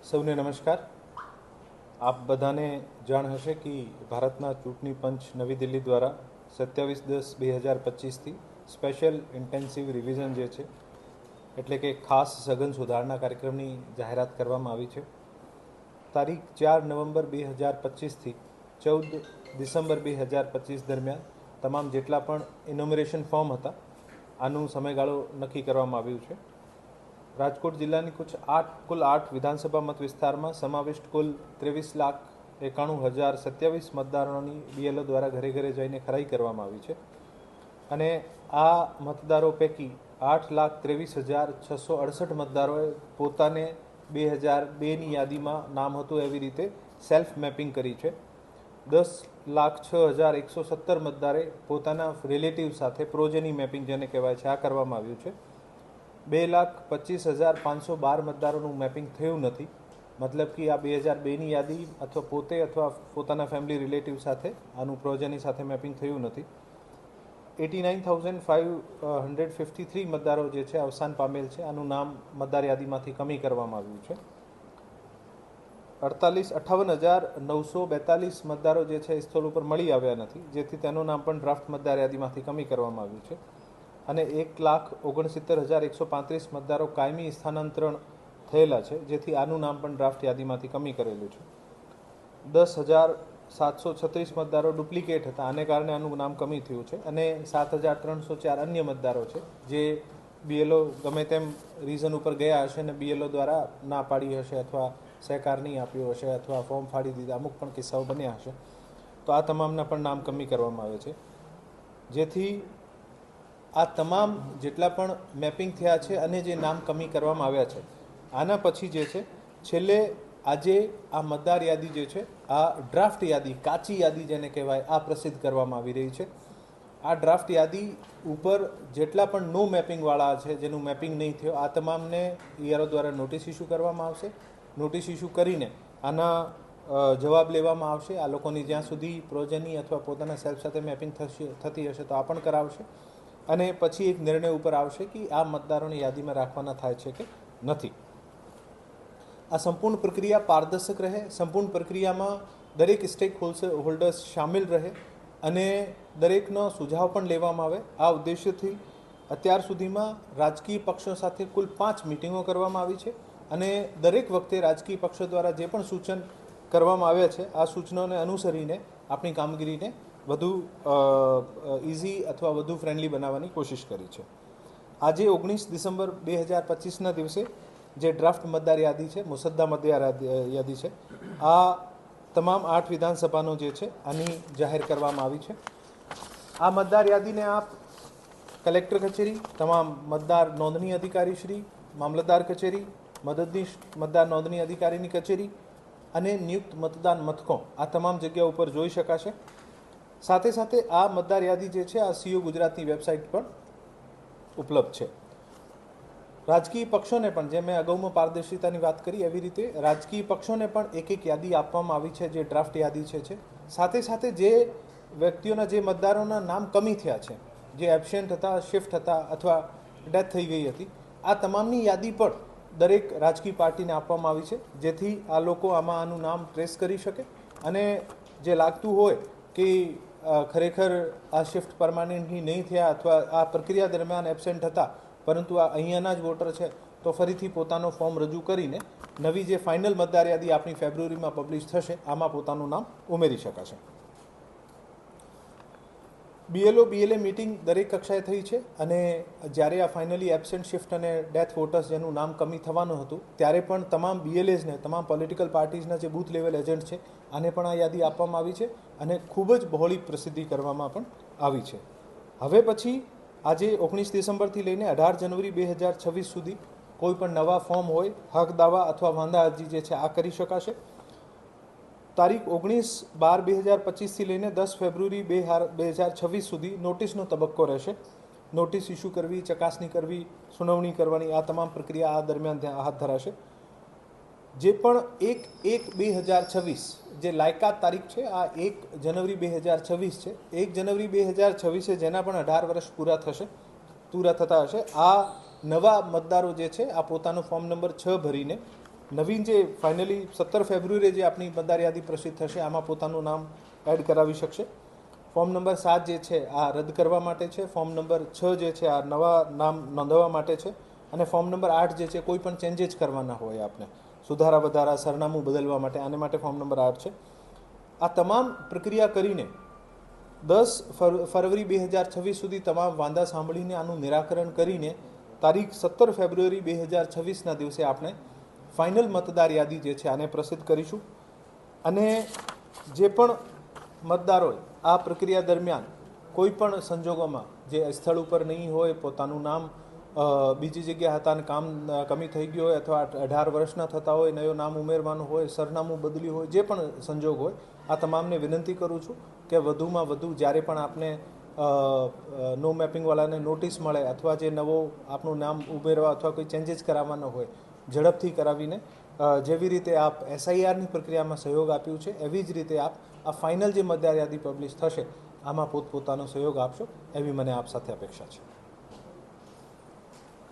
સૌને નમસ્કાર. આપ બધાને જાણ હશે કે ભારતના ચૂંટણી પંચ નવી દિલ્હી દ્વારા 27/10/2025થી સ્પેશિયલ ઇન્ટેન્સિવ રિવિઝન જે છે એટલે કે ખાસ સઘન સુધારણા કાર્યક્રમની જાહેરાત કરવામાં આવી છે. તારીખ 4 નવેમ્બર 2025થી 14 ડિસેમ્બર 2025 દરમિયાન તમામ જેટલા પણ ઇનોમરેશન ફોર્મ હતા આનું સમયગાળો નક્કી કરવામાં આવ્યું છે. રાજકોટ જિલ્લાની કુલ 8 વિધાનસભા મત વિસ્તારમાં સમાવિષ્ટ કુલ 23,91,027 મતદારોની બીએલઓ દ્વારા ઘરે ઘરે જઈને ખરાઈ કરવામાં આવી છે અને આ મતદારો પૈકી 8,23,668 મતદારોએ પોતાને 2002ની યાદીમાં નામ હતું એવી રીતે સેલ્ફ મેપિંગ કરી છે. 10,06,117 મતદારે પોતાના રિલેટિવ સાથે પ્રોજેની મેપિંગ જેને કહેવાય છે આ કરવામાં આવ્યું છે. 2,25,512 મતદારોનું મેપિંગ થયું નથી, મતલબ કે આ 2002ની યાદી અથવા પોતે અથવા પોતાના ફેમિલી રિલેટિવ સાથે આનું પ્રોજેની સાથે મેપિંગ થયું નથી. 89,553 મતદારો જે છે અવસાન પામેલ છે, આનું નામ મતદાર યાદીમાંથી કમી કરવામાં આવ્યું છે. 58,942 મતદારો જે છે એ સ્થળ ઉપર મળી આવ્યા નથી, જેથી તેનું નામ પણ ડ્રાફ્ટ મતદાર યાદીમાંથી કમી કરવામાં આવ્યું છે અને 1,69,135 મતદારો કાયમી સ્થાનાંતરણ થયેલા છે, જેથી આનું નામ પણ ડ્રાફ્ટ યાદીમાંથી કમી કરેલું છે. 10,736 મતદારો ડુપ્લિકેટ હતા, આને કારણે આનું નામ કમી થયું છે અને 7,304 અન્ય મતદારો છે જે બીએલઓ ગમે તેમ રીઝન ઉપર ગયા હશે અને બીએલઓ દ્વારા ના પાડી હશે અથવા સહકાર નહીં આપ્યો હશે અથવા ફોર્મ ફાડી દીધા, અમુક પણ કિસ્સાઓ બન્યા હશે, તો આ તમામના પણ નામ કમી કરવામાં આવે છે. જેથી આ તમામ જેટલા પણ મેપિંગ થયા છે અને જે નામ કમી કરવામાં આવ્યા છે આના પછી જે છે છેલ્લે આજે આ મતદાર યાદી જે છે આ ડ્રાફ્ટ યાદી, કાચી યાદી જેને કહેવાય, આ પ્રસિદ્ધ કરવામાં આવી રહી છે. આ ડ્રાફ્ટ યાદી ઉપર જેટલા પણ નો મેપિંગવાળા છે, જેનું મેપિંગ નહીં થયો, આ તમામને ઈઆરઓ દ્વારા નોટિસ ઇસ્યુ કરવામાં આવશે. નોટિસ ઇસ્યુ કરીને આના જવાબ લેવામાં આવશે. આ લોકોની જ્યાં સુધી પ્રોજેની અથવા પોતાના સેલ્ફ સાથે મેપિંગ થતી હશે તો આ પણ કરાવશે અને પછી એક નિર્ણય ઉપર આવશે કે આ મતદારોની યાદીમાં રાખવાના થાય છે કે નથી. આ સંપૂર્ણ પ્રક્રિયા પારદર્શક રહે, સંપૂર્ણ પ્રક્રિયામાં દરેક સ્ટેક હોલ્ડર્સ શામેલ રહે અને દરેકનો સુઝાવ પણ લેવામાં આવે. આ ઉદ્દેશ્યથી અત્યાર સુધીમાં રાજકીય પક્ષો સાથે કુલ 5 મિટિંગો કરવામાં આવી છે અને દરેક વખતે રાજકીય પક્ષો દ્વારા જે પણ સૂચન કરવામાં આવ્યા છે આ સૂચનોને અનુસરીને આપણી કામગીરીને વધુ ઇઝી અથવા વધુ ફ્રેન્ડલી બનાવવાની કોશિશ કરી છે. આજે 19 ડિસેમ્બર 2025ના દિવસે જે ડ્રાફ્ટ મતદાર યાદી છે, મુસદ્દા મતદાર યાદી છે, આ તમામ 8 વિધાનસભાનો જે છે આની જાહેર કરવામાં આવી છે. આ મતદાર યાદીને આપ કલેક્ટર કચેરી, તમામ મતદાર નોંધણી અધિકારી શ્રી, મામલતદાર કચેરી, મદદનીશ મતદાર નોંધણી અધિકારીની કચેરી અને નિયુક્ત મતદાન મથકો આ તમામ જગ્યા ઉપર જોઈ શકાશે. સાથે સાથે આ મતદાર યાદી જે છે આ સીઓ ગુજરાતની વેબસાઇટ પર ઉપલબ્ધ છે. રાજકીય પક્ષોને પણ, જે મેં અગાઉમાં પારદર્શિતાની વાત કરી એવી રીતે રાજકીય પક્ષોને પણ એક યાદી આપવામાં આવી છે જે ડ્રાફ્ટ યાદી છે. સાથે સાથે જે વ્યક્તિઓના, જે મતદારોના નામ કમી થયા છે, જે એબસેન્ટ હતા, શિફ્ટ હતા અથવા ડેથ થઈ ગઈ હતી, આ તમામની યાદી પણ દરેક રાજકીય પાર્ટીને આપવામાં આવી છે, જેથી આ લોકો આનું નામ ટ્રેસ કરી શકે અને જે લાગતું હોય કે ખરેખર આ શિફ્ટ પરમાનન્ટલી નહીં થયા અથવા આ પ્રક્રિયા દરમિયાન એબસેન્ટ હતા પરંતુ આ અહીંયાના જ વોટર છે તો ફરીથી પોતાનો ફોર્મ રજૂ કરીને નવી જે ફાઇનલ મતદાર યાદી આપણી ફેબ્રુઆરીમાં પબ્લિશ થશે આમાં પોતાનું નામ ઉમેરી શકાશે. BLA મિટિંગ દરેક કક્ષાએ થઈ છે અને જ્યારે આ ફાઇનલી એબસેન્ટ, શિફ્ટ અને ડેથ વોટર્સ જેનું નામ કમી થવાનું હતું ત્યારે પણ તમામ BLAsને, તમામ પોલિટિકલ પાર્ટીઝના જે બૂથ લેવલ એજન્ટ છે આને પણ આ યાદી આપવામાં આવી છે અને ખૂબ જ બહોળી પ્રસિદ્ધિ કરવામાં પણ આવી છે. હવે પછી આજે 19 ડિસેમ્બરથી લઈને 18 જનવરી 2026 સુધી કોઈ પણ નવા ફોર્મ હોય, હક દાવા અથવા વાંધા અરજી જે છે આ કરી શકાશે. તારીખ 19/12/2025થી લઈને 10 ફેબ્રુઆરી 2026 સુધી નોટિસનો તબક્કો રહેશે. નોટિસ ઇસ્યુ કરવી, ચકાસણી કરવી, સુનાવણી કરવાની આ તમામ પ્રક્રિયા આ દરમિયાન હાથ ધરાશે. જે પણ 1/1/2026 જે લાયકાત તારીખ છે આ 1 જનવરી 2026 છે. 1 જનવરી 2026 જેના પણ 18 વર્ષ પૂરા થતા હશે આ નવા મતદારો જે છે આ પોતાનું ફોર્મ નંબર 6 ભરીને નવીન જે ફાઇનલી 17 ફેબ્રુઆરીએ જે આપણી મતદાર યાદી પ્રસિદ્ધ થશે આમાં પોતાનું નામ એડ કરાવી શકશે. ફોર્મ નંબર 7 જે છે આ રદ કરવા માટે છે. ફોર્મ નંબર 6 જે છે આ નવા નામ નોંધવા માટે છે. અને ફોર્મ નંબર 8 જે છે કોઈ પણ ચેન્જીસ કરવાના હોય આપણે, સુધારા વધારા, સરનામું બદલવા માટે, આને માટે ફોર્મ નંબર 8 છે. આ તમામ પ્રક્રિયા કરીને 10 ફરવરી 2026 સુધી તમામ વાંધા સાંભળીને આનું નિરાકરણ કરીને તારીખ 17 ફેબ્રુઆરી 2026ના દિવસે આપણે ફાઇનલ મતદાર યાદી જે છે આને પ્રસિદ્ધ કરીશું. અને જે પણ મતદારોએ આ પ્રક્રિયા દરમિયાન કોઈ પણ સંજોગોમાં જે સ્થળ ઉપર નહીં હોય, પોતાનું નામ બીજી જગ્યા હતા અને કામ કમી થઈ ગયો હોય, અથવા 18 વર્ષના થતા હોય, નવું નામ ઉમેરવાનું હોય, સરનામું બદલ્યું હોય, જે પણ સંજોગ હોય, આ તમામને વિનંતી કરું છું કે વધુમાં વધુ જ્યારે પણ આપને નો મેપિંગવાળાને નોટિસ મળે અથવા જે નવો આપનું નામ ઉમેરવા અથવા કોઈ ચેન્જીસ કરાવવાનો હોય ઝડપથી કરાવીને જેવી રીતે આપ SIRની પ્રક્રિયામાં સહયોગ આપ્યું છે એવી જ રીતે આપ આ ફાઇનલ જે મતદાર યાદી પબ્લિશ થશે આમાં પોતપોતાનો સહયોગ આપશો એવી મને આપ સાથે અપેક્ષા છે.